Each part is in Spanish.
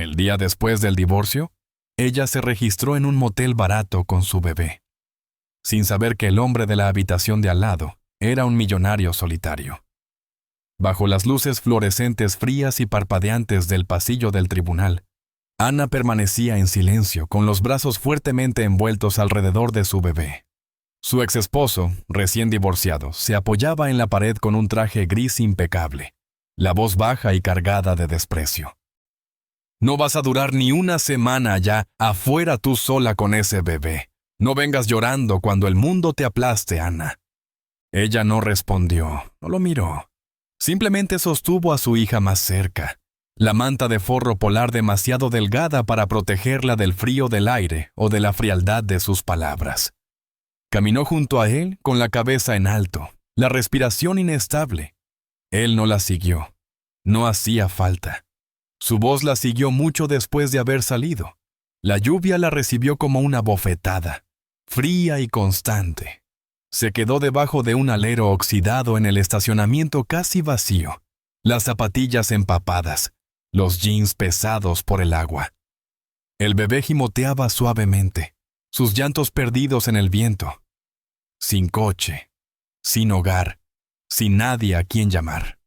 El día después del divorcio, ella se registró en un motel barato con su bebé, sin saber que el hombre de la habitación de al lado era un millonario solitario. Bajo las luces fluorescentes frías y parpadeantes del pasillo del tribunal, Ana permanecía en silencio con los brazos fuertemente envueltos alrededor de su bebé. Su exesposo, recién divorciado, se apoyaba en la pared con un traje gris impecable, la voz baja y cargada de desprecio. «No vas a durar ni una semana allá, afuera tú sola con ese bebé. No vengas llorando cuando el mundo te aplaste, Ana». Ella no respondió, no lo miró. Simplemente sostuvo a su hija más cerca, la manta de forro polar demasiado delgada para protegerla del frío del aire o de la frialdad de sus palabras. Caminó junto a él con la cabeza en alto, la respiración inestable. Él no la siguió. No hacía falta. Su voz la siguió mucho después de haber salido. La lluvia la recibió como una bofetada, fría y constante. Se quedó debajo de un alero oxidado en el estacionamiento casi vacío, las zapatillas empapadas, los jeans pesados por el agua. El bebé gimoteaba suavemente, sus llantos perdidos en el viento. Sin coche, sin hogar, sin nadie a quien llamar.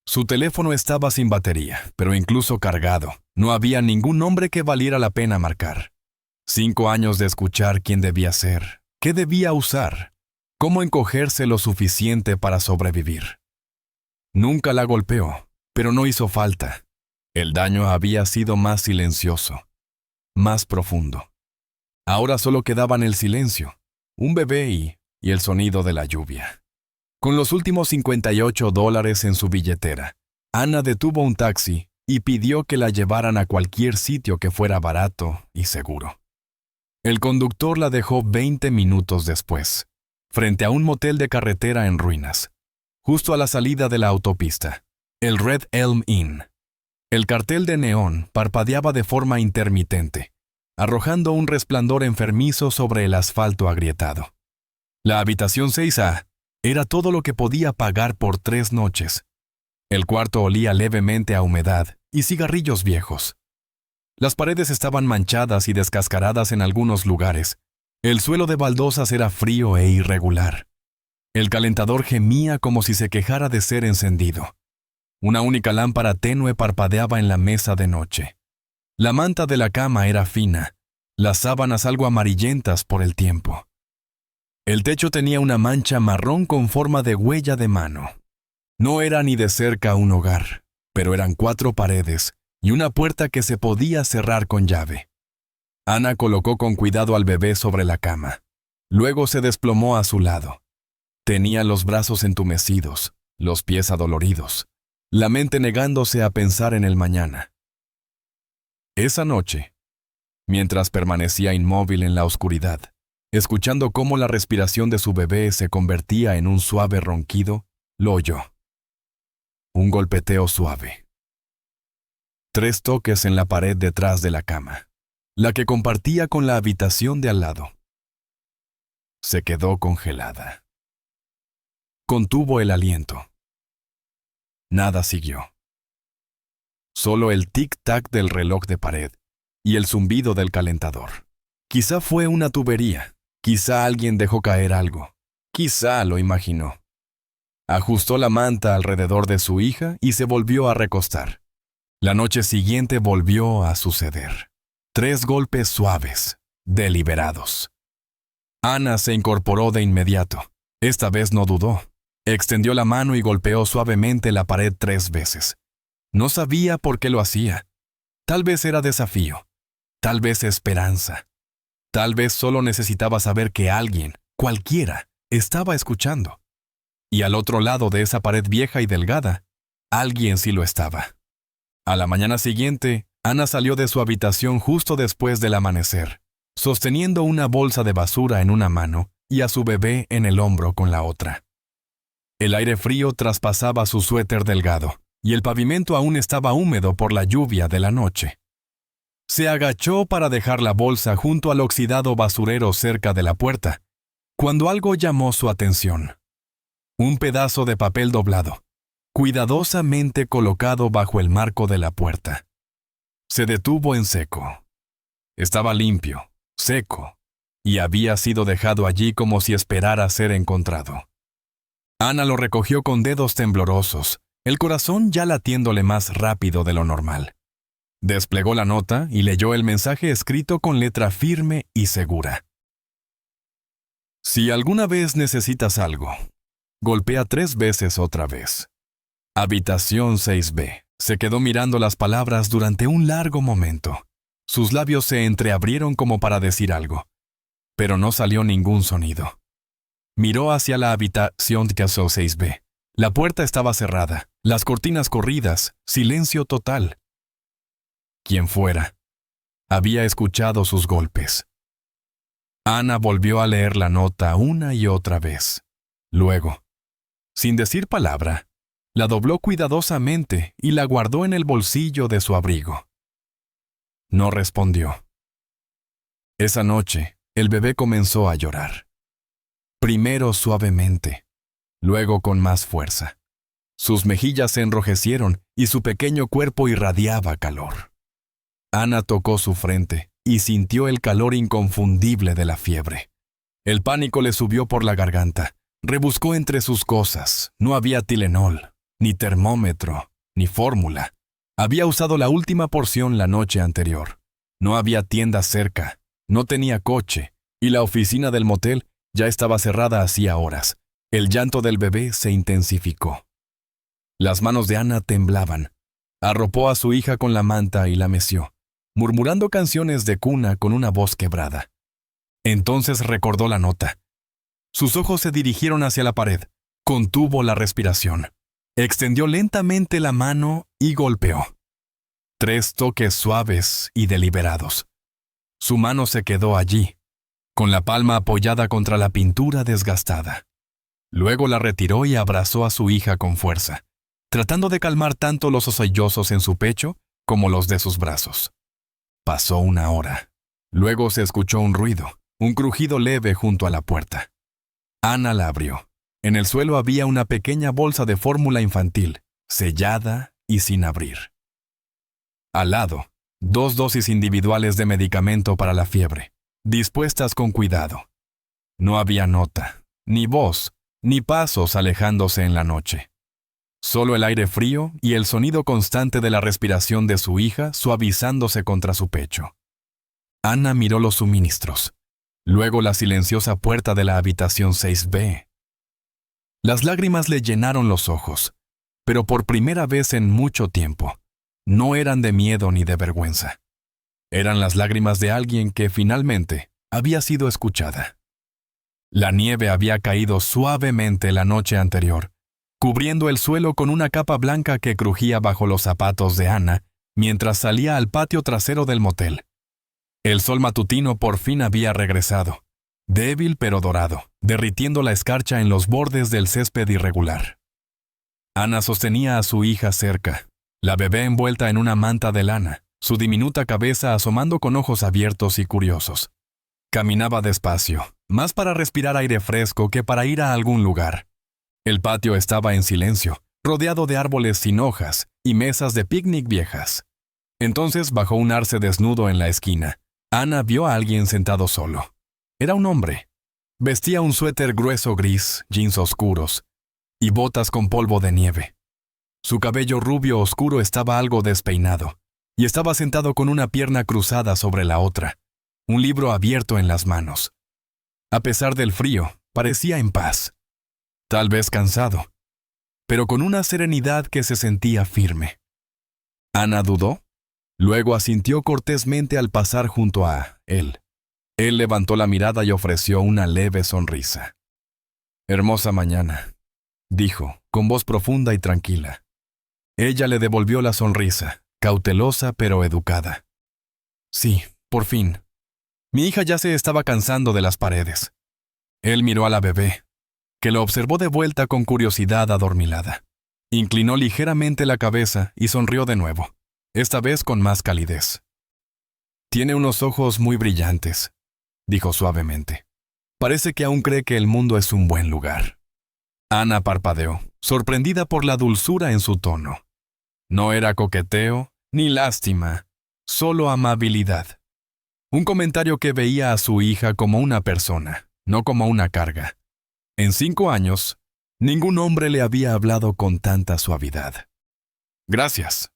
Su teléfono estaba sin batería, pero incluso cargado. No había ningún nombre que valiera la pena marcar. 5 años de escuchar quién debía ser, qué debía usar, cómo encogerse lo suficiente para sobrevivir. Nunca la golpeó, pero no hizo falta. El daño había sido más silencioso, más profundo. Ahora solo quedaban el silencio, un bebé y el sonido de la lluvia. Con los últimos $58 en su billetera, Ana detuvo un taxi y pidió que la llevaran a cualquier sitio que fuera barato y seguro. El conductor la dejó 20 minutos después, frente a un motel de carretera en ruinas, justo a la salida de la autopista, el Red Elm Inn. El cartel de neón parpadeaba de forma intermitente, arrojando un resplandor enfermizo sobre el asfalto agrietado. La habitación 6A era todo lo que podía pagar por 3 noches. El cuarto olía levemente a humedad y cigarrillos viejos. Las paredes estaban manchadas y descascaradas en algunos lugares. El suelo de baldosas era frío e irregular. El calentador gemía como si se quejara de ser encendido. Una única lámpara tenue parpadeaba en la mesa de noche. La manta de la cama era fina, las sábanas algo amarillentas por el tiempo. El techo tenía una mancha marrón con forma de huella de mano. No era ni de cerca un hogar, pero eran 4 paredes y una puerta que se podía cerrar con llave. Ana colocó con cuidado al bebé sobre la cama. Luego se desplomó a su lado. Tenía los brazos entumecidos, los pies adoloridos, la mente negándose a pensar en el mañana. Esa noche, mientras permanecía inmóvil en la oscuridad, escuchando cómo la respiración de su bebé se convertía en un suave ronquido, lo oyó. Un golpeteo suave. 3 toques en la pared detrás de la cama, la que compartía con la habitación de al lado. Se quedó congelada. Contuvo el aliento. Nada siguió. Solo el tic-tac del reloj de pared y el zumbido del calentador. Quizá fue una tubería. Quizá alguien dejó caer algo. Quizá lo imaginó. Ajustó la manta alrededor de su hija y se volvió a recostar. La noche siguiente volvió a suceder. 3 golpes suaves, deliberados. Ana se incorporó de inmediato. Esta vez no dudó. Extendió la mano y golpeó suavemente la pared 3 veces. No sabía por qué lo hacía. Tal vez era desafío. Tal vez esperanza. Tal vez solo necesitaba saber que alguien, cualquiera, estaba escuchando. Y al otro lado de esa pared vieja y delgada, alguien sí lo estaba. A la mañana siguiente, Ana salió de su habitación justo después del amanecer, sosteniendo una bolsa de basura en una mano y a su bebé en el hombro con la otra. El aire frío traspasaba su suéter delgado, y el pavimento aún estaba húmedo por la lluvia de la noche. Se agachó para dejar la bolsa junto al oxidado basurero cerca de la puerta, cuando algo llamó su atención. Un pedazo de papel doblado, cuidadosamente colocado bajo el marco de la puerta. Se detuvo en seco. Estaba limpio, seco, y había sido dejado allí como si esperara ser encontrado. Ana lo recogió con dedos temblorosos, el corazón ya latiéndole más rápido de lo normal. Desplegó la nota y leyó el mensaje escrito con letra firme y segura. Si alguna vez necesitas algo, golpea 3 veces otra vez. Habitación 6B. Se quedó mirando las palabras durante un largo momento. Sus labios se entreabrieron como para decir algo, pero no salió ningún sonido. Miró hacia la habitación 6B. La puerta estaba cerrada, las cortinas corridas, silencio total. Quien fuera, había escuchado sus golpes. Ana volvió a leer la nota una y otra vez. Luego, sin decir palabra, la dobló cuidadosamente y la guardó en el bolsillo de su abrigo. No respondió. Esa noche, el bebé comenzó a llorar. Primero suavemente, luego con más fuerza. Sus mejillas se enrojecieron y su pequeño cuerpo irradiaba calor. Ana tocó su frente y sintió el calor inconfundible de la fiebre. El pánico le subió por la garganta. Rebuscó entre sus cosas. No había Tylenol, ni termómetro, ni fórmula. Había usado la última porción la noche anterior. No había tienda cerca, no tenía coche, y la oficina del motel ya estaba cerrada hacía horas. El llanto del bebé se intensificó. Las manos de Ana temblaban. Arropó a su hija con la manta y la meció, murmurando canciones de cuna con una voz quebrada. Entonces recordó la nota. Sus ojos se dirigieron hacia la pared. Contuvo la respiración. Extendió lentamente la mano y golpeó. 3 toques suaves y deliberados. Su mano se quedó allí, con la palma apoyada contra la pintura desgastada. Luego la retiró y abrazó a su hija con fuerza, tratando de calmar tanto los sollozos en su pecho como los de sus brazos. Pasó 1 hora. Luego se escuchó un ruido, un crujido leve junto a la puerta. Ana la abrió. En el suelo había una pequeña bolsa de fórmula infantil, sellada y sin abrir. Al lado, 2 dosis individuales de medicamento para la fiebre, dispuestas con cuidado. No había nota, ni voz, ni pasos alejándose en la noche. Solo el aire frío y el sonido constante de la respiración de su hija suavizándose contra su pecho. Ana miró los suministros. Luego la silenciosa puerta de la habitación 6B. Las lágrimas le llenaron los ojos, pero por primera vez en mucho tiempo. No eran de miedo ni de vergüenza. Eran las lágrimas de alguien que finalmente había sido escuchada. La nieve había caído suavemente la noche anterior, cubriendo el suelo con una capa blanca que crujía bajo los zapatos de Ana mientras salía al patio trasero del motel. El sol matutino por fin había regresado, débil pero dorado, derritiendo la escarcha en los bordes del césped irregular. Ana sostenía a su hija cerca, la bebé envuelta en una manta de lana, su diminuta cabeza asomando con ojos abiertos y curiosos. Caminaba despacio, más para respirar aire fresco que para ir a algún lugar. El patio estaba en silencio, rodeado de árboles sin hojas y mesas de picnic viejas. Entonces, bajo un arce desnudo en la esquina, Ana vio a alguien sentado solo. Era un hombre. Vestía un suéter grueso gris, jeans oscuros y botas con polvo de nieve. Su cabello rubio oscuro estaba algo despeinado, y estaba sentado con una pierna cruzada sobre la otra, un libro abierto en las manos. A pesar del frío, parecía en paz. Tal vez cansado, pero con una serenidad que se sentía firme. Ana dudó. Luego asintió cortésmente al pasar junto a él. Él levantó la mirada y ofreció una leve sonrisa. «Hermosa mañana», dijo, con voz profunda y tranquila. Ella le devolvió la sonrisa, cautelosa pero educada. «Sí, por fin. Mi hija ya se estaba cansando de las paredes». Él miró a la bebé, que lo observó de vuelta con curiosidad adormilada. Inclinó ligeramente la cabeza y sonrió de nuevo, esta vez con más calidez. «Tiene unos ojos muy brillantes», dijo suavemente. «Parece que aún cree que el mundo es un buen lugar». Ana parpadeó, sorprendida por la dulzura en su tono. No era coqueteo ni lástima, solo amabilidad. Un comentario que veía a su hija como una persona, no como una carga. En 5 años, ningún hombre le había hablado con tanta suavidad. «Gracias»,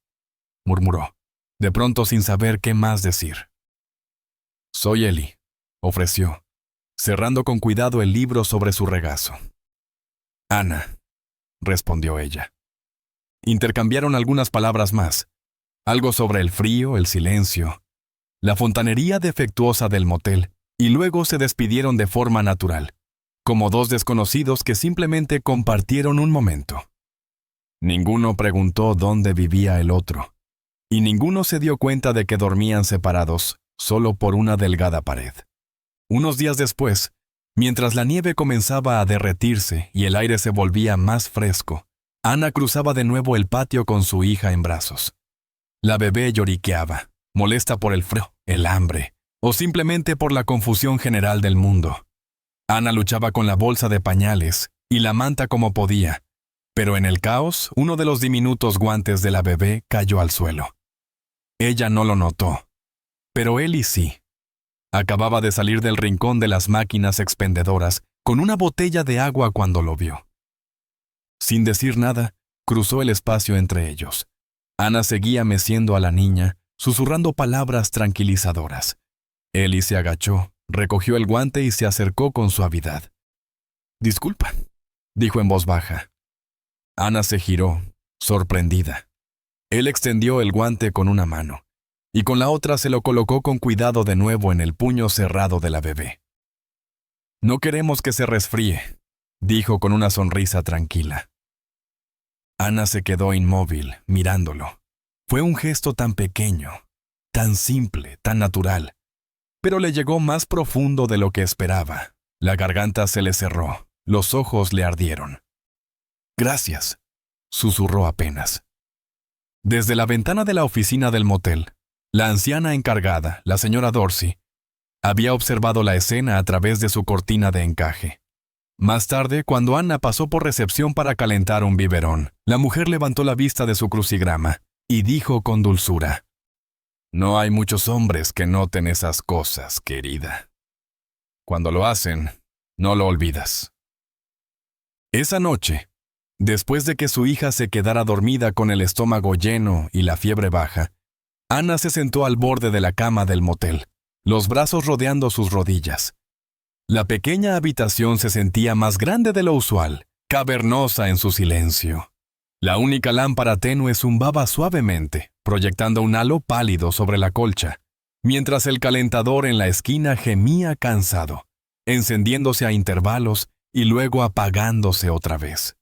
murmuró, de pronto sin saber qué más decir. «Soy Eli», ofreció, cerrando con cuidado el libro sobre su regazo. «Ana», respondió ella. Intercambiaron algunas palabras más, algo sobre el frío, el silencio, la fontanería defectuosa del motel, y luego se despidieron de forma natural, como dos desconocidos que simplemente compartieron un momento. Ninguno preguntó dónde vivía el otro, y ninguno se dio cuenta de que dormían separados solo por una delgada pared. Unos días después, mientras la nieve comenzaba a derretirse y el aire se volvía más fresco, Ana cruzaba de nuevo el patio con su hija en brazos. La bebé lloriqueaba, molesta por el frío, el hambre, o simplemente por la confusión general del mundo. Ana luchaba con la bolsa de pañales y la manta como podía, pero en el caos, uno de los diminutos guantes de la bebé cayó al suelo. Ella no lo notó, pero Eli sí. Acababa de salir del rincón de las máquinas expendedoras con una botella de agua cuando lo vio. Sin decir nada, cruzó el espacio entre ellos. Ana seguía meciendo a la niña, susurrando palabras tranquilizadoras. Eli se agachó, recogió el guante y se acercó con suavidad. «Disculpa», dijo en voz baja. Ana se giró, sorprendida. Él extendió el guante con una mano, y con la otra se lo colocó con cuidado de nuevo en el puño cerrado de la bebé. «No queremos que se resfríe», dijo con una sonrisa tranquila. Ana se quedó inmóvil, mirándolo. Fue un gesto tan pequeño, tan simple, tan natural, pero le llegó más profundo de lo que esperaba. La garganta se le cerró, los ojos le ardieron. «Gracias», susurró apenas. Desde la ventana de la oficina del motel, la anciana encargada, la señora Dorsey, había observado la escena a través de su cortina de encaje. Más tarde, cuando Ana pasó por recepción para calentar un biberón, la mujer levantó la vista de su crucigrama y dijo con dulzura: «No hay muchos hombres que noten esas cosas, querida. Cuando lo hacen, no lo olvidas». Esa noche, después de que su hija se quedara dormida con el estómago lleno y la fiebre baja, Ana se sentó al borde de la cama del motel, los brazos rodeando sus rodillas. La pequeña habitación se sentía más grande de lo usual, cavernosa en su silencio. La única lámpara tenue zumbaba suavemente, proyectando un halo pálido sobre la colcha, mientras el calentador en la esquina gemía cansado, encendiéndose a intervalos y luego apagándose otra vez.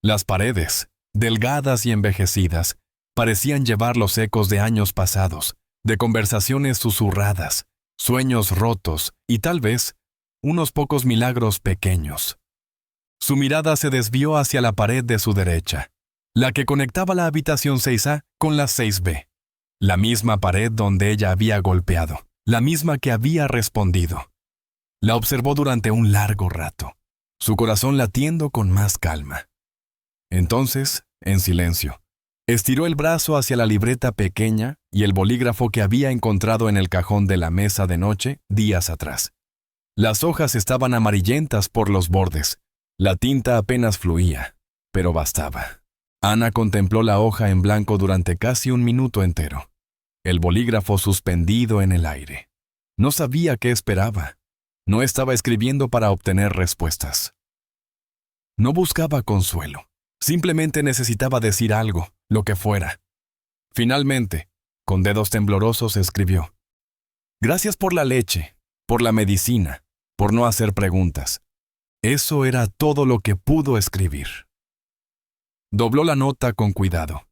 Las paredes, delgadas y envejecidas, parecían llevar los ecos de años pasados, de conversaciones susurradas, sueños rotos y tal vez unos pocos milagros pequeños. Su mirada se desvió hacia la pared de su derecha, la que conectaba la habitación 6A con la 6B, la misma pared donde ella había golpeado, la misma que había respondido. La observó durante un largo rato, su corazón latiendo con más calma. Entonces, en silencio, estiró el brazo hacia la libreta pequeña y el bolígrafo que había encontrado en el cajón de la mesa de noche días atrás. Las hojas estaban amarillentas por los bordes. La tinta apenas fluía, pero bastaba. Ana contempló la hoja en blanco durante casi un minuto entero, el bolígrafo suspendido en el aire. No sabía qué esperaba. No estaba escribiendo para obtener respuestas. No buscaba consuelo. Simplemente necesitaba decir algo, lo que fuera. Finalmente, con dedos temblorosos escribió: «Gracias por la leche, por la medicina, por no hacer preguntas». Eso era todo lo que pudo escribir. Dobló la nota con cuidado.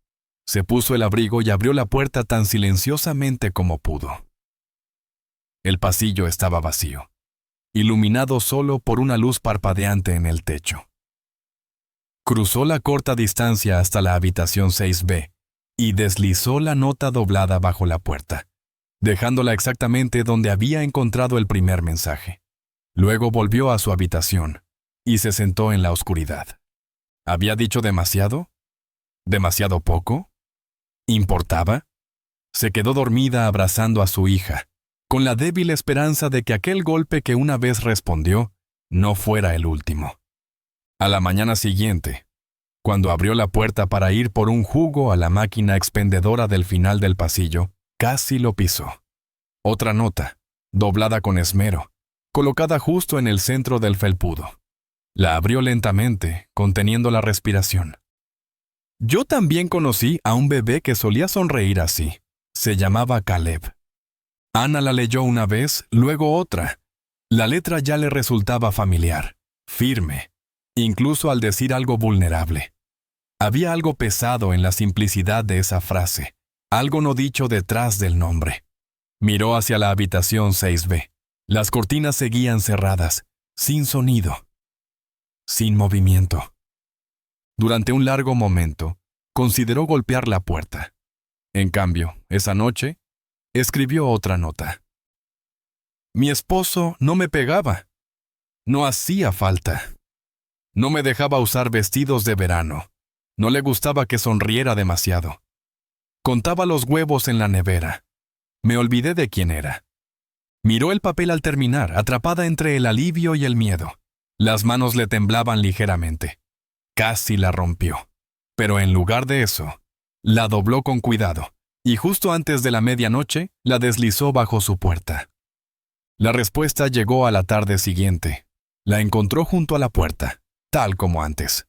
Se puso el abrigo y abrió la puerta tan silenciosamente como pudo. El pasillo estaba vacío, iluminado solo por una luz parpadeante en el techo. Cruzó la corta distancia hasta la habitación 6B y deslizó la nota doblada bajo la puerta, dejándola exactamente donde había encontrado el primer mensaje. Luego volvió a su habitación y se sentó en la oscuridad. ¿Había dicho demasiado? ¿Demasiado poco? ¿Importaba? Se quedó dormida abrazando a su hija, con la débil esperanza de que aquel golpe que una vez respondió no fuera el último. A la mañana siguiente, cuando abrió la puerta para ir por un jugo a la máquina expendedora del final del pasillo, casi lo pisó. Otra nota, doblada con esmero, colocada justo en el centro del felpudo. La abrió lentamente, conteniendo la respiración. Yo también conocí a un bebé que solía sonreír así. Se llamaba Caleb. Ana la leyó una vez, luego otra. La letra ya le resultaba familiar, firme, incluso al decir algo vulnerable. Había algo pesado en la simplicidad de esa frase, algo no dicho detrás del nombre. Miró hacia la habitación 6B. Las cortinas seguían cerradas, sin sonido, sin movimiento. Durante un largo momento, consideró golpear la puerta. En cambio, esa noche, escribió otra nota. Mi esposo no me pegaba. No hacía falta. No me dejaba usar vestidos de verano. No le gustaba que sonriera demasiado. Contaba los huevos en la nevera. Me olvidé de quién era. Miró el papel al terminar, atrapada entre el alivio y el miedo. Las manos le temblaban ligeramente. Casi la rompió. Pero en lugar de eso, la dobló con cuidado, y justo antes de la medianoche, la deslizó bajo su puerta. La respuesta llegó a la tarde siguiente. La encontró junto a la puerta, tal como antes.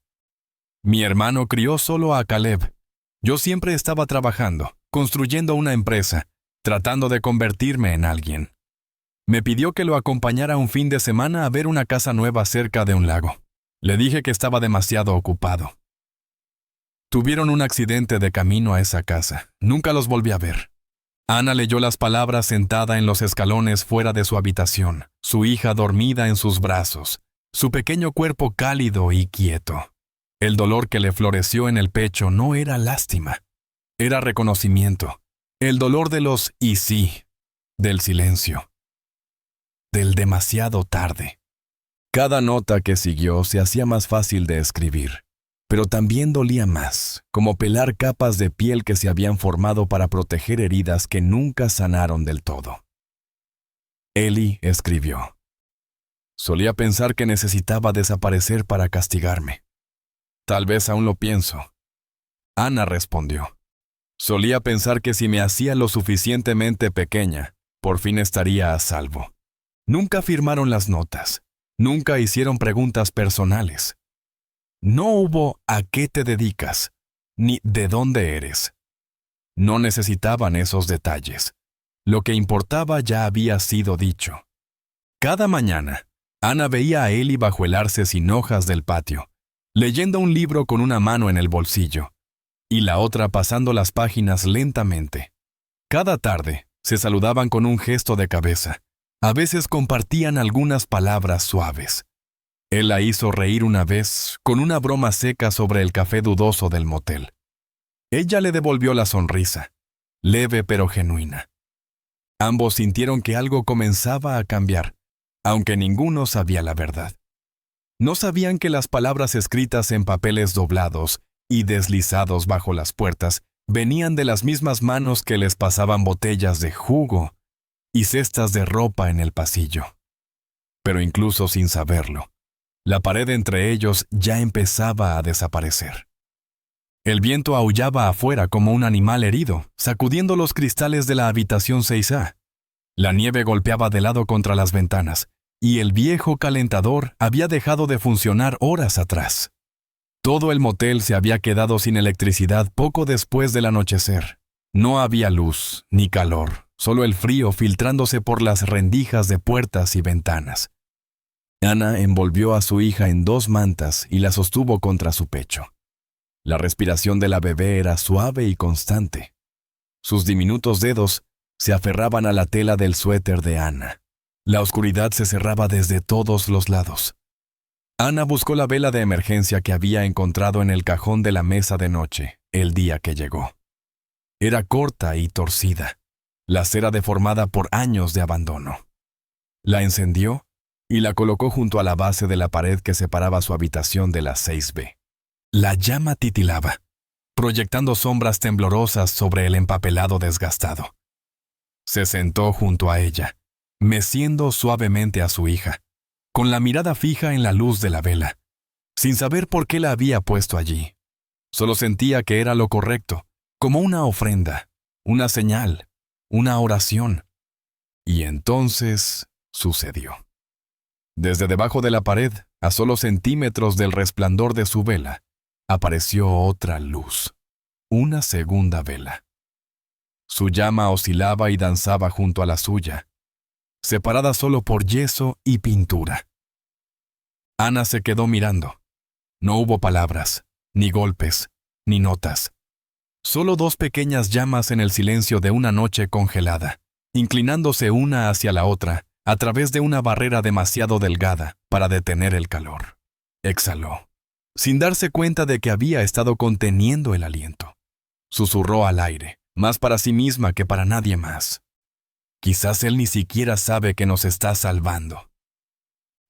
Mi hermano crió solo a Caleb. Yo siempre estaba trabajando, construyendo una empresa, tratando de convertirme en alguien. Me pidió que lo acompañara un fin de semana a ver una casa nueva cerca de un lago. Le dije que estaba demasiado ocupado. Tuvieron un accidente de camino a esa casa. Nunca los volví a ver. Ana leyó las palabras sentada en los escalones fuera de su habitación, su hija dormida en sus brazos, su pequeño cuerpo cálido y quieto. El dolor que le floreció en el pecho no era lástima, era reconocimiento. El dolor de los y sí, del silencio, del demasiado tarde. Cada nota que siguió se hacía más fácil de escribir, pero también dolía más, como pelar capas de piel que se habían formado para proteger heridas que nunca sanaron del todo. Eli escribió. Solía pensar que necesitaba desaparecer para castigarme. Tal vez aún lo pienso. Ana respondió. Solía pensar que si me hacía lo suficientemente pequeña, por fin estaría a salvo. Nunca firmaron las notas. Nunca hicieron preguntas personales. No hubo ¿a qué te dedicas? Ni ¿de dónde eres? No necesitaban esos detalles. Lo que importaba ya había sido dicho. Cada mañana, Ana veía a Eli bajo el arce sin hojas del patio, leyendo un libro con una mano en el bolsillo, y la otra pasando las páginas lentamente. Cada tarde, se saludaban con un gesto de cabeza. A veces compartían algunas palabras suaves. Él la hizo reír una vez con una broma seca sobre el café dudoso del motel. Ella le devolvió la sonrisa, leve pero genuina. Ambos sintieron que algo comenzaba a cambiar, aunque ninguno sabía la verdad. No sabían que las palabras escritas en papeles doblados y deslizados bajo las puertas venían de las mismas manos que les pasaban botellas de jugo y cestas de ropa en el pasillo. Pero incluso sin saberlo, la pared entre ellos ya empezaba a desaparecer. El viento aullaba afuera como un animal herido, sacudiendo los cristales de la habitación 6A. La nieve golpeaba de lado contra las ventanas, y el viejo calentador había dejado de funcionar horas atrás. Todo el motel se había quedado sin electricidad poco después del anochecer. No había luz ni calor, solo el frío filtrándose por las rendijas de puertas y ventanas. Ana envolvió a su hija en 2 mantas y la sostuvo contra su pecho. La respiración de la bebé era suave y constante. Sus diminutos dedos se aferraban a la tela del suéter de Ana. La oscuridad se cerraba desde todos los lados. Ana buscó la vela de emergencia que había encontrado en el cajón de la mesa de noche el día que llegó. Era corta y torcida, la cera deformada por años de abandono. La encendió y la colocó junto a la base de la pared que separaba su habitación de la 6B. La llama titilaba, proyectando sombras temblorosas sobre el empapelado desgastado. Se sentó junto a ella, meciendo suavemente a su hija, con la mirada fija en la luz de la vela, sin saber por qué la había puesto allí. Solo sentía que era lo correcto, como una ofrenda, una señal, una oración. Y entonces sucedió. Desde debajo de la pared, a solo centímetros del resplandor de su vela, apareció otra luz, una segunda vela. Su llama oscilaba y danzaba junto a la suya, separada solo por yeso y pintura. Ana se quedó mirando. No hubo palabras, ni golpes, ni notas. Solo dos pequeñas llamas en el silencio de una noche congelada, inclinándose una hacia la otra, a través de una barrera demasiado delgada para detener el calor. Exhaló, sin darse cuenta de que había estado conteniendo el aliento. Susurró al aire, más para sí misma que para nadie más. Quizás él ni siquiera sabe que nos está salvando.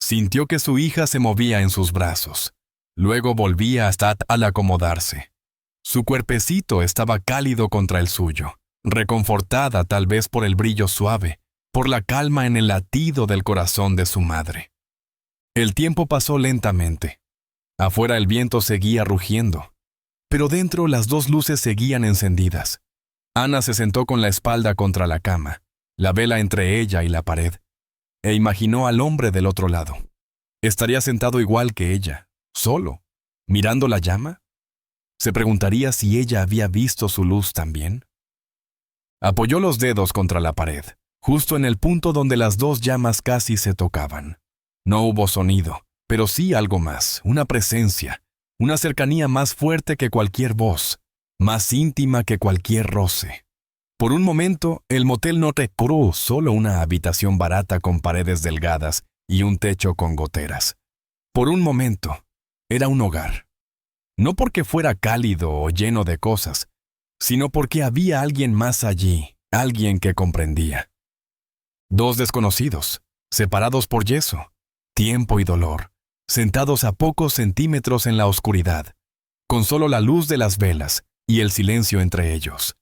Sintió que su hija se movía en sus brazos. Luego volvía hasta al acomodarse. Su cuerpecito estaba cálido contra el suyo, reconfortada tal vez por el brillo suave, por la calma en el latido del corazón de su madre. El tiempo pasó lentamente. Afuera el viento seguía rugiendo, pero dentro las dos luces seguían encendidas. Ana se sentó con la espalda contra la cama, la vela entre ella y la pared, e imaginó al hombre del otro lado. Estaría sentado igual que ella, solo, mirando la llama. Se preguntaría si ella había visto su luz también. Apoyó los dedos contra la pared, justo en el punto donde las dos llamas casi se tocaban. No hubo sonido, pero sí algo más, una presencia, una cercanía más fuerte que cualquier voz, más íntima que cualquier roce. Por un momento, el motel no recordó solo una habitación barata con paredes delgadas y un techo con goteras. Por un momento, era un hogar. No porque fuera cálido o lleno de cosas, sino porque había alguien más allí, alguien que comprendía. Dos desconocidos, separados por yeso, tiempo y dolor, sentados a pocos centímetros en la oscuridad, con solo la luz de las velas y el silencio entre ellos.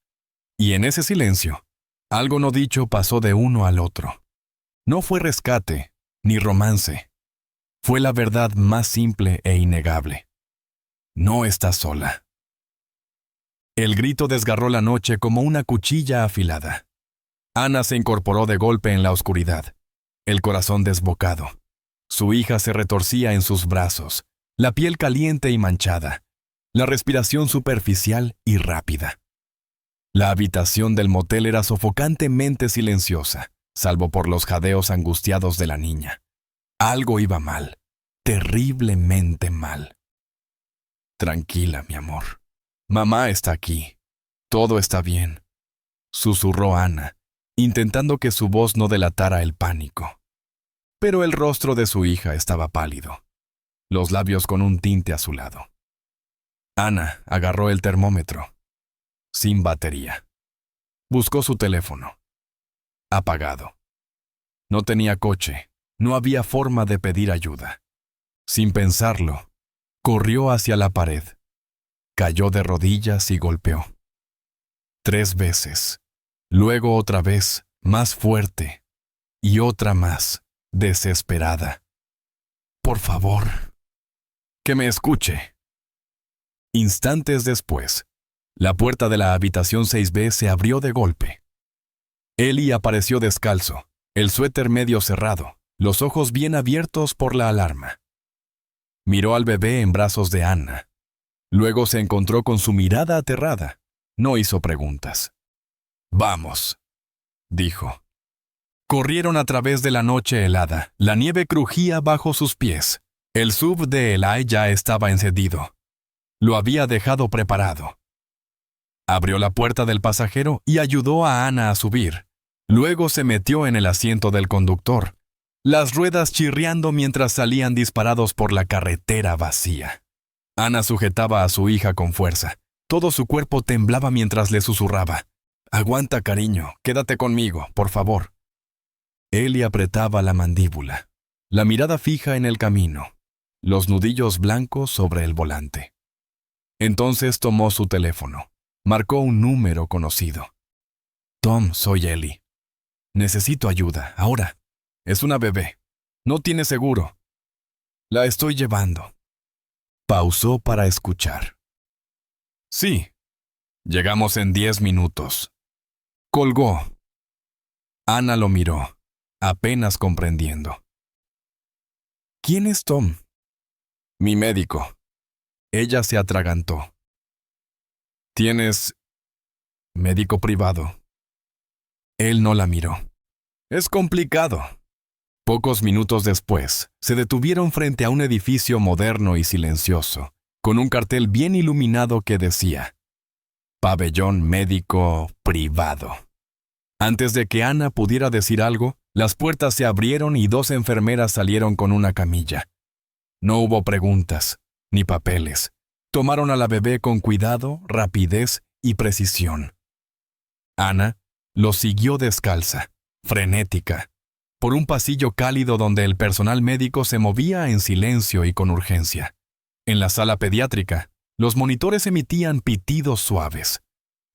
Y en ese silencio, algo no dicho pasó de uno al otro. No fue rescate, ni romance. Fue la verdad más simple e innegable. No estás sola. El grito desgarró la noche como una cuchilla afilada. Ana se incorporó de golpe en la oscuridad, el corazón desbocado. Su hija se retorcía en sus brazos, la piel caliente y manchada, la respiración superficial y rápida. La habitación del motel era sofocantemente silenciosa, salvo por los jadeos angustiados de la niña. Algo iba mal, terriblemente mal. Tranquila, mi amor. Mamá está aquí. Todo está bien, susurró Ana, intentando que su voz no delatara el pánico. Pero el rostro de su hija estaba pálido, los labios con un tinte azulado. Ana agarró el termómetro. Sin batería. Buscó su teléfono. Apagado. No tenía coche, no había forma de pedir ayuda. Sin pensarlo, corrió hacia la pared. Cayó de rodillas y golpeó. 3 veces. Luego otra vez, más fuerte. Y otra más, desesperada. Por favor, que me escuche. Instantes después, la puerta de la habitación 6B se abrió de golpe. Eli apareció descalzo, el suéter medio cerrado, los ojos bien abiertos por la alarma. Miró al bebé en brazos de Ana. Luego se encontró con su mirada aterrada. No hizo preguntas. «Vamos», dijo. Corrieron a través de la noche helada. La nieve crujía bajo sus pies. El SUV de Eli ya estaba encendido. Lo había dejado preparado. Abrió la puerta del pasajero y ayudó a Ana a subir. Luego se metió en el asiento del conductor, las ruedas chirriando mientras salían disparados por la carretera vacía. Ana sujetaba a su hija con fuerza. Todo su cuerpo temblaba mientras le susurraba. «Aguanta, cariño, quédate conmigo, por favor». Eli apretaba la mandíbula, la mirada fija en el camino, los nudillos blancos sobre el volante. Entonces tomó su teléfono. Marcó un número conocido. Tom, soy Ellie. Necesito ayuda, ahora. Es una bebé. No tiene seguro. La estoy llevando. Pausó para escuchar. Sí. Llegamos en 10 minutos. Colgó. Ana lo miró, apenas comprendiendo. ¿Quién es Tom? Mi médico. Ella se atragantó. ¿Tienes médico privado? Él no la miró. Es complicado. Pocos minutos después, se detuvieron frente a un edificio moderno y silencioso, con un cartel bien iluminado que decía: Pabellón médico privado. Antes de que Ana pudiera decir algo, las puertas se abrieron y 2 enfermeras salieron con una camilla. No hubo preguntas, ni papeles. Tomaron a la bebé con cuidado, rapidez y precisión. Ana lo siguió descalza, frenética, por un pasillo cálido donde el personal médico se movía en silencio y con urgencia. En la sala pediátrica, los monitores emitían pitidos suaves.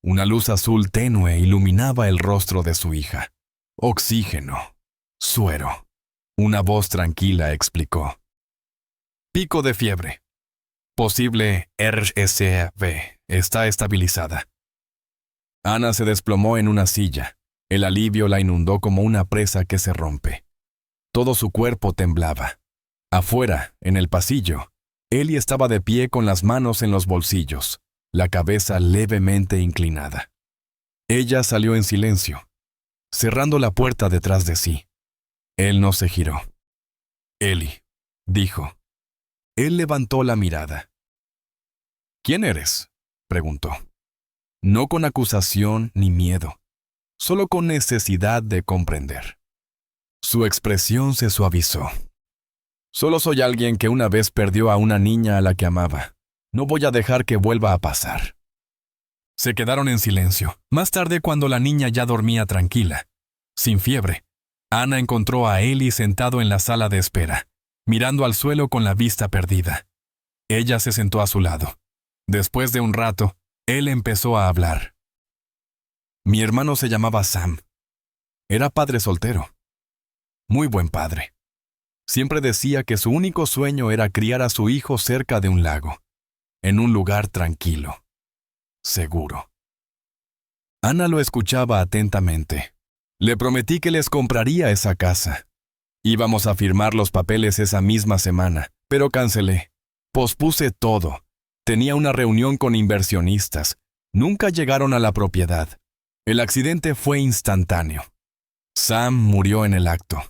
Una luz azul tenue iluminaba el rostro de su hija. Oxígeno. Suero. Una voz tranquila explicó. Pico de fiebre. Posible RSV. Está estabilizada. Ana se desplomó en una silla. El alivio la inundó como una presa que se rompe. Todo su cuerpo temblaba. Afuera, en el pasillo, Ellie estaba de pie con las manos en los bolsillos, la cabeza levemente inclinada. Ella salió en silencio, cerrando la puerta detrás de sí. Él no se giró. Ellie, dijo. Él levantó la mirada. ¿Quién eres?, preguntó. No con acusación ni miedo, solo con necesidad de comprender. Su expresión se suavizó. Solo soy alguien que una vez perdió a una niña a la que amaba. No voy a dejar que vuelva a pasar. Se quedaron en silencio. Más tarde, cuando la niña ya dormía tranquila, sin fiebre, Ana encontró a Ellie sentado en la sala de espera, mirando al suelo con la vista perdida. Ella se sentó a su lado. Después de un rato, él empezó a hablar. Mi hermano se llamaba Sam. Era padre soltero. Muy buen padre. Siempre decía que su único sueño era criar a su hijo cerca de un lago, en un lugar tranquilo, seguro. Ana lo escuchaba atentamente. Le prometí que les compraría esa casa. Íbamos a firmar los papeles esa misma semana, pero cancelé. Pospuse todo. Tenía una reunión con inversionistas. Nunca llegaron a la propiedad. El accidente fue instantáneo. Sam murió en el acto.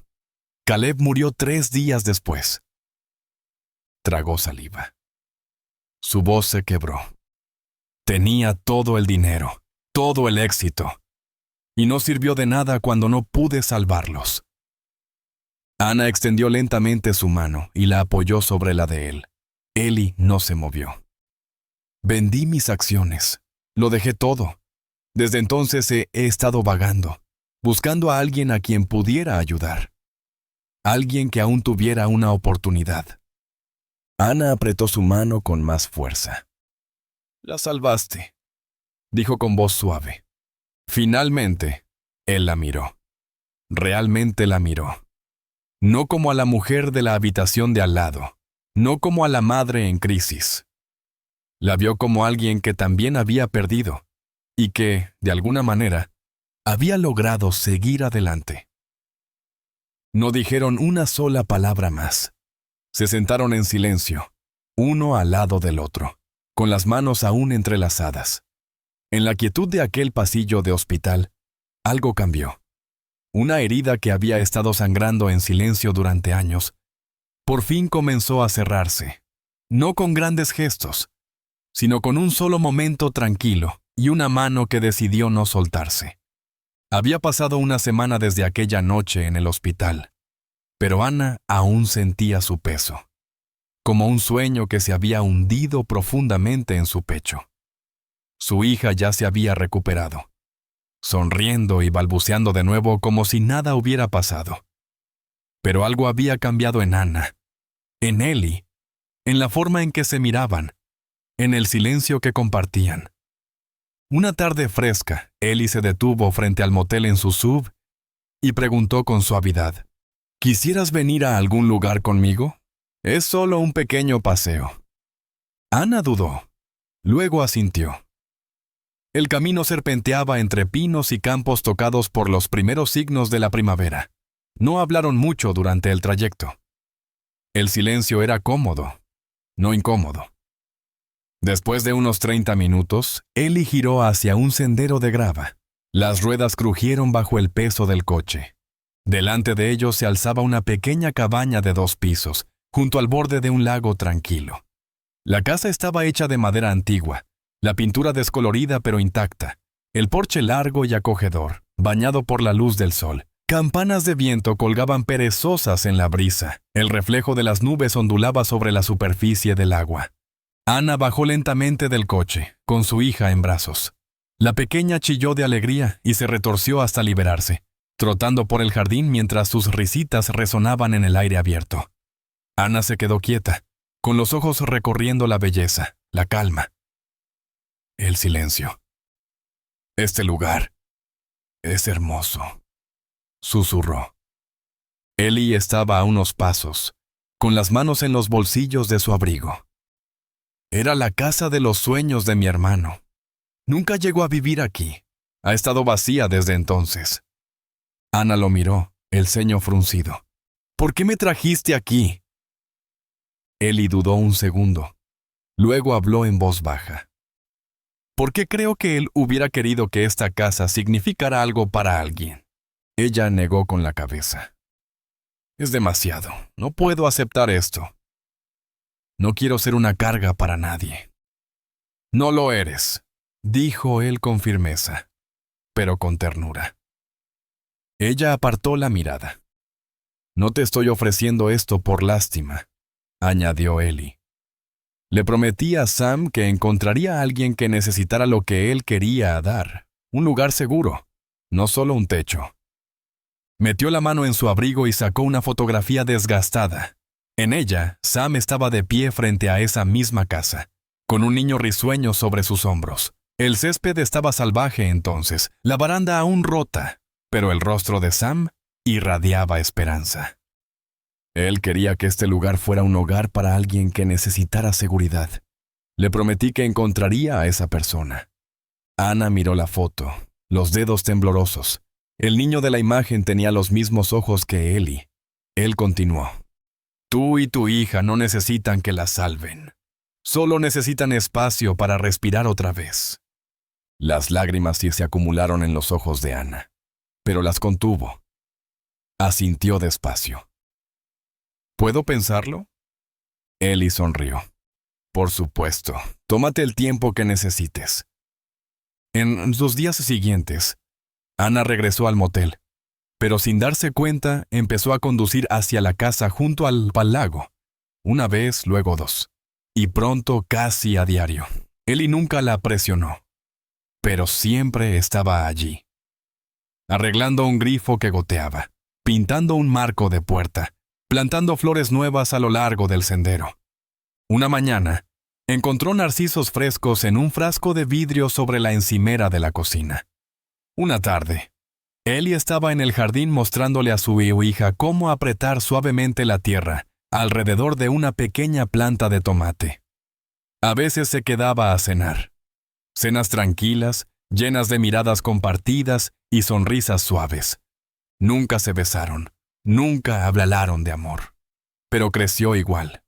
Caleb murió 3 días después. Tragó saliva. Su voz se quebró. Tenía todo el dinero, todo el éxito. Y no sirvió de nada cuando no pude salvarlos. Ana extendió lentamente su mano y la apoyó sobre la de él. Ellie no se movió. Vendí mis acciones. Lo dejé todo. Desde entonces he estado vagando, buscando a alguien a quien pudiera ayudar. Alguien que aún tuviera una oportunidad. Ana apretó su mano con más fuerza. La salvaste, dijo con voz suave. Finalmente, él la miró. Realmente la miró. No como a la mujer de la habitación de al lado, no como a la madre en crisis. La vio como alguien que también había perdido y que, de alguna manera, había logrado seguir adelante. No dijeron una sola palabra más. Se sentaron en silencio, uno al lado del otro, con las manos aún entrelazadas. En la quietud de aquel pasillo de hospital, algo cambió. Una herida que había estado sangrando en silencio durante años, por fin comenzó a cerrarse, no con grandes gestos, sino con un solo momento tranquilo y una mano que decidió no soltarse. Había pasado una semana desde aquella noche en el hospital, pero Ana aún sentía su peso, como un sueño que se había hundido profundamente en su pecho. Su hija ya se había recuperado, sonriendo y balbuceando de nuevo como si nada hubiera pasado. Pero algo había cambiado en Ana, en Ellie, en la forma en que se miraban. en el silencio que compartían. Una tarde fresca, Ellie se detuvo frente al motel en su SUV y preguntó con suavidad, ¿quisieras venir a algún lugar conmigo? Es solo un pequeño paseo. Ana dudó. Luego asintió. El camino serpenteaba entre pinos y campos tocados por los primeros signos de la primavera. No hablaron mucho durante el trayecto. El silencio era cómodo, no incómodo. Después de unos 30 minutos, Ellie giró hacia un sendero de grava. Las ruedas crujieron bajo el peso del coche. Delante de ellos se alzaba una pequeña cabaña de 2 pisos, junto al borde de un lago tranquilo. La casa estaba hecha de madera antigua, la pintura descolorida pero intacta, el porche largo y acogedor, bañado por la luz del sol. Campanas de viento colgaban perezosas en la brisa. El reflejo de las nubes ondulaba sobre la superficie del agua. Ana bajó lentamente del coche, con su hija en brazos. La pequeña chilló de alegría y se retorció hasta liberarse, trotando por el jardín mientras sus risitas resonaban en el aire abierto. Ana se quedó quieta, con los ojos recorriendo la belleza, la calma. El silencio. Este lugar es hermoso, susurró. Ellie estaba a unos pasos, con las manos en los bolsillos de su abrigo. Era la casa de los sueños de mi hermano. Nunca llegó a vivir aquí. Ha estado vacía desde entonces. Ana lo miró, el ceño fruncido. ¿Por qué me trajiste aquí? Ellie dudó un segundo. Luego habló en voz baja. Porque creo que él hubiera querido que esta casa significara algo para alguien. Ella negó con la cabeza. Es demasiado. No puedo aceptar esto. No quiero ser una carga para nadie. No lo eres, dijo él con firmeza, pero con ternura. Ella apartó la mirada. No te estoy ofreciendo esto por lástima, añadió Ellie. Le prometí a Sam que encontraría a alguien que necesitara lo que él quería dar, un lugar seguro, no solo un techo. Metió la mano en su abrigo y sacó una fotografía desgastada. En ella, Sam estaba de pie frente a esa misma casa, con un niño risueño sobre sus hombros. El césped estaba salvaje entonces, la baranda aún rota, pero el rostro de Sam irradiaba esperanza. Él quería que este lugar fuera un hogar para alguien que necesitara seguridad. Le prometí que encontraría a esa persona. Ana miró la foto, los dedos temblorosos. El niño de la imagen tenía los mismos ojos que Ellie. Él continuó. Tú y tu hija no necesitan que la salven. Solo necesitan espacio para respirar otra vez. Las lágrimas sí se acumularon en los ojos de Ana, pero las contuvo. Asintió despacio. ¿Puedo pensarlo? Ellie sonrió. Por supuesto, tómate el tiempo que necesites. En los días siguientes, Ana regresó al motel, pero sin darse cuenta empezó a conducir hacia la casa junto al lago. Una vez, luego 2. Y pronto casi a diario. Ellie nunca la presionó, pero siempre estaba allí. Arreglando un grifo que goteaba, pintando un marco de puerta, plantando flores nuevas a lo largo del sendero. Una mañana, encontró narcisos frescos en un frasco de vidrio sobre la encimera de la cocina. Una tarde, Ellie estaba en el jardín mostrándole a su hija cómo apretar suavemente la tierra alrededor de una pequeña planta de tomate. A veces se quedaba a cenar. Cenas tranquilas, llenas de miradas compartidas y sonrisas suaves. Nunca se besaron, nunca hablaron de amor. Pero creció igual.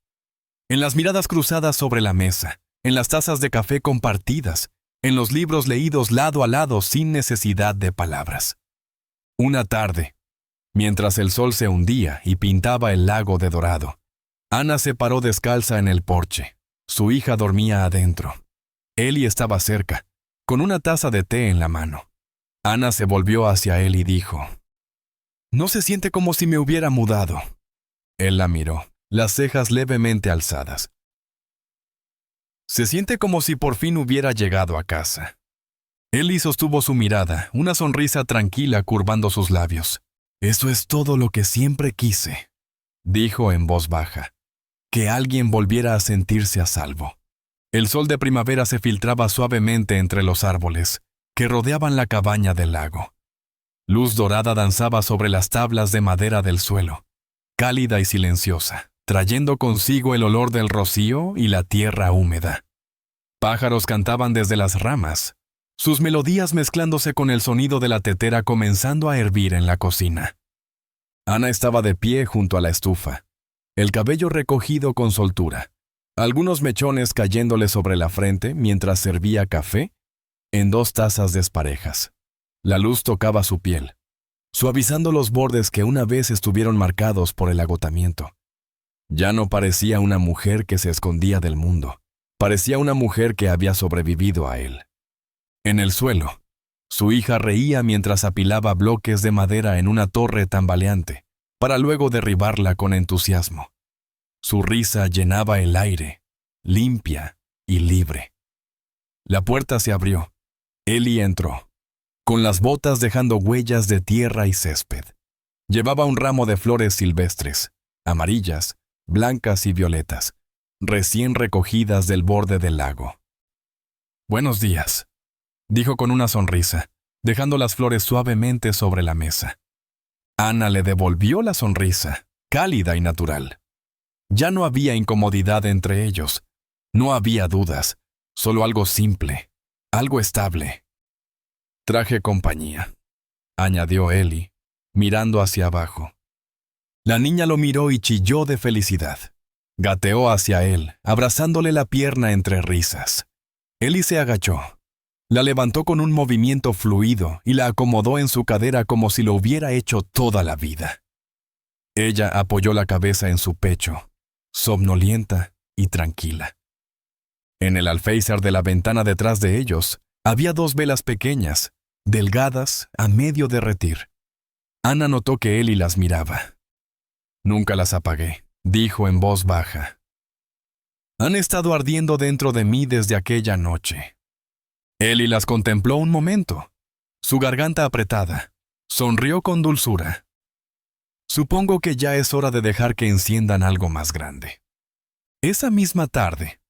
En las miradas cruzadas sobre la mesa, en las tazas de café compartidas, en los libros leídos lado a lado sin necesidad de palabras. Una tarde, mientras el sol se hundía y pintaba el lago de dorado, Ana se paró descalza en el porche. Su hija dormía adentro. Ellie estaba cerca, con una taza de té en la mano. Ana se volvió hacia él y dijo, «No se siente como si me hubiera mudado». Él la miró, las cejas levemente alzadas. «Se siente como si por fin hubiera llegado a casa». Ellie sostuvo su mirada, una sonrisa tranquila curvando sus labios. «Eso es todo lo que siempre quise», dijo en voz baja. «Que alguien volviera a sentirse a salvo». El sol de primavera se filtraba suavemente entre los árboles que rodeaban la cabaña del lago. Luz dorada danzaba sobre las tablas de madera del suelo, cálida y silenciosa, trayendo consigo el olor del rocío y la tierra húmeda. Pájaros cantaban desde las ramas, sus melodías mezclándose con el sonido de la tetera comenzando a hervir en la cocina. Ana estaba de pie junto a la estufa, el cabello recogido con soltura, algunos mechones cayéndole sobre la frente mientras servía café en 2 tazas desparejas. La luz tocaba su piel, suavizando los bordes que una vez estuvieron marcados por el agotamiento. Ya no parecía una mujer que se escondía del mundo, parecía una mujer que había sobrevivido a él. En el suelo, su hija reía mientras apilaba bloques de madera en una torre tambaleante, para luego derribarla con entusiasmo. Su risa llenaba el aire, limpia y libre. La puerta se abrió. Eli entró, con las botas dejando huellas de tierra y césped. Llevaba un ramo de flores silvestres, amarillas, blancas y violetas, recién recogidas del borde del lago. «Buenos días», dijo con una sonrisa, dejando las flores suavemente sobre la mesa. Ana le devolvió la sonrisa, cálida y natural. Ya no había incomodidad entre ellos, no había dudas, solo algo simple, algo estable. «Traje compañía», añadió Eli, mirando hacia abajo. La niña lo miró y chilló de felicidad. Gateó hacia él, abrazándole la pierna entre risas. Eli se agachó. La levantó con un movimiento fluido y la acomodó en su cadera como si lo hubiera hecho toda la vida. Ella apoyó la cabeza en su pecho, somnolienta y tranquila. En el alféizar de la ventana detrás de ellos, había 2 velas pequeñas, delgadas, a medio derretir. Ana notó que Eli las miraba. «Nunca las apagué», dijo en voz baja. «Han estado ardiendo dentro de mí desde aquella noche». Eli las contempló un momento, su garganta apretada. Sonrió con dulzura. «Supongo que ya es hora de dejar que enciendan algo más grande». Esa misma tarde,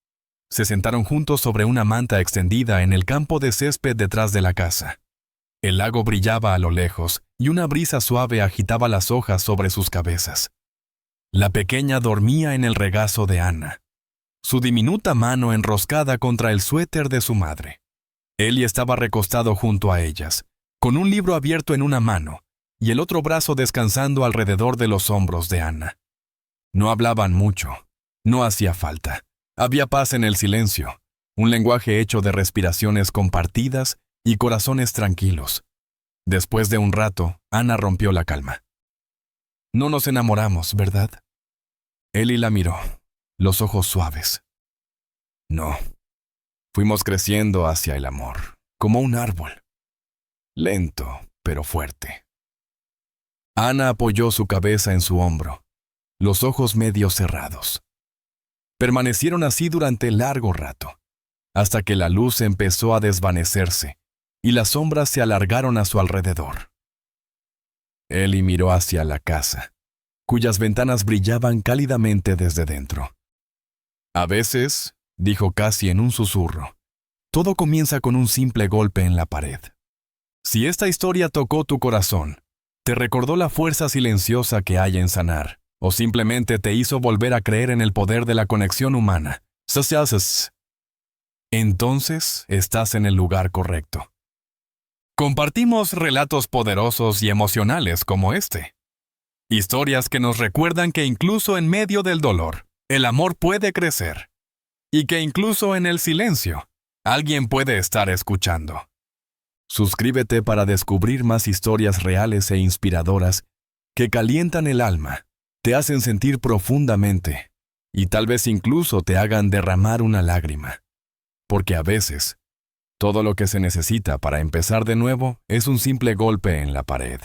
se sentaron juntos sobre una manta extendida en el campo de césped detrás de la casa. El lago brillaba a lo lejos y una brisa suave agitaba las hojas sobre sus cabezas. La pequeña dormía en el regazo de Ana, su diminuta mano enroscada contra el suéter de su madre. Eli estaba recostado junto a ellas, con un libro abierto en una mano y el otro brazo descansando alrededor de los hombros de Ana. No hablaban mucho, no hacía falta. Había paz en el silencio, un lenguaje hecho de respiraciones compartidas y corazones tranquilos. Después de un rato, Ana rompió la calma. «No nos enamoramos, ¿verdad?» Eli la miró, los ojos suaves. «No. Fuimos creciendo hacia el amor, como un árbol. Lento, pero fuerte». Ana apoyó su cabeza en su hombro, los ojos medio cerrados. Permanecieron así durante largo rato, hasta que la luz empezó a desvanecerse y las sombras se alargaron a su alrededor. Eli miró hacia la casa, cuyas ventanas brillaban cálidamente desde dentro. «A veces», dijo casi en un susurro, «todo comienza con un simple golpe en la pared. Si esta historia tocó tu corazón, te recordó la fuerza silenciosa que hay en sanar, o simplemente te hizo volver a creer en el poder de la conexión humana, entonces estás en el lugar correcto. Compartimos relatos poderosos y emocionales como este. Historias que nos recuerdan que incluso en medio del dolor, el amor puede crecer. Y que incluso en el silencio, alguien puede estar escuchando. Suscríbete para descubrir más historias reales e inspiradoras que calientan el alma, te hacen sentir profundamente y tal vez incluso te hagan derramar una lágrima. Porque a veces, todo lo que se necesita para empezar de nuevo es un simple golpe en la pared.